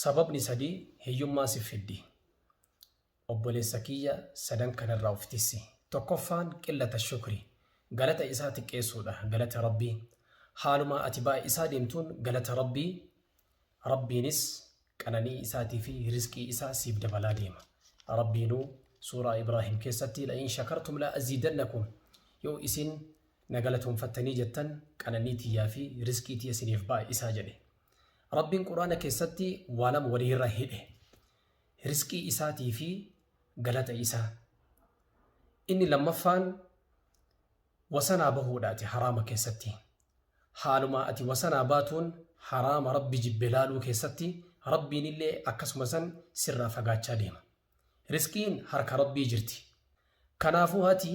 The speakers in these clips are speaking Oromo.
Sababni sadii hiyyummaa si fiddi. Obboleessa kiyya sadan kanarraa of tissi. Tokkoffaan qillata shukri. Galata isaa xiqqeessuudha. Galata Rabbii. Haaluma ati baay'ee isaa deemtuun galata Rabbii. Rabbiinis qananii isaatii fi rizqii isaa siif dabalaa deema. Rabbiinuu suuraa Ibraahim keessatti la'in shakartum la aziidannakum. Yoo isin nagalatoonfattanii jettan qananii tiyyaa fi rizqii tiyya isiniif baay'ee isaa jedhe. Rabbiin Quraana keessatti waa lama waliirra hidhe. Rizqii isaatii fi galata isaa. Inni lammaffaan wasanaa bahuudhaati haraama keessatti. Haaluma ati wasanaa baatuun haraama Rabbi jibbe laaluu keessatti Rabbiin illee akkasuma san sirraa fagaachaa deema. Rizqiin harka Rabbii jirti. Kanaafuu ati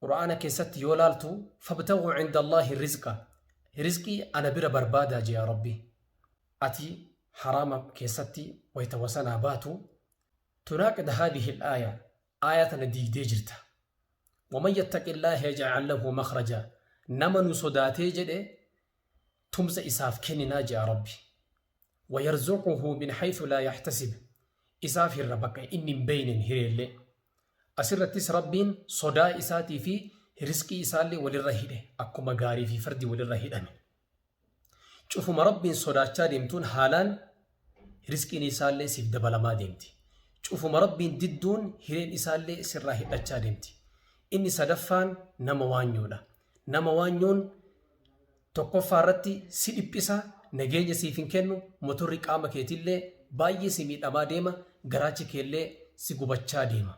Quraana keessatti yoo laaltu fabtaguu cinda Allaahi rizqa. Rizqii ana bira barbaadaa jea Rabbi. Ati harama keessatti wayta wasanaa baatu tunaaqid haadihi al-aaya aayatana diigdee jirta. Waman yattaqi Allaaha yaj'al lahu makhraja. Nama nu sodaatee jedhe tumsa isaaf kenninaa jea Rabbi. Wayarzuquhu min haythu laa yahtasib. Isaaf irra bakka inni hin beeynen hireellee. Asirrattis Rabbiin sodaa isaatii fi rizqii isaallee walirra hidhe akkuma gaarii fi fardi walirra hidhame. Cufuma Rabbiin sodaachaa deemtuun haalaan rizqiin isaallee siif dabalamaa deemti. Cufuma Rabbiin didduun hireen isaallee sirraa hidhachaa deemti. Inni sadaffaan nama waanyuudha. Nama waanyuun tokkoffaa irratti si dhiphisa, nageenya siif hin kennu, motorri qaama keetillee baay'ee si miidhamaa deema, garaachi keellee si gubachaa deema.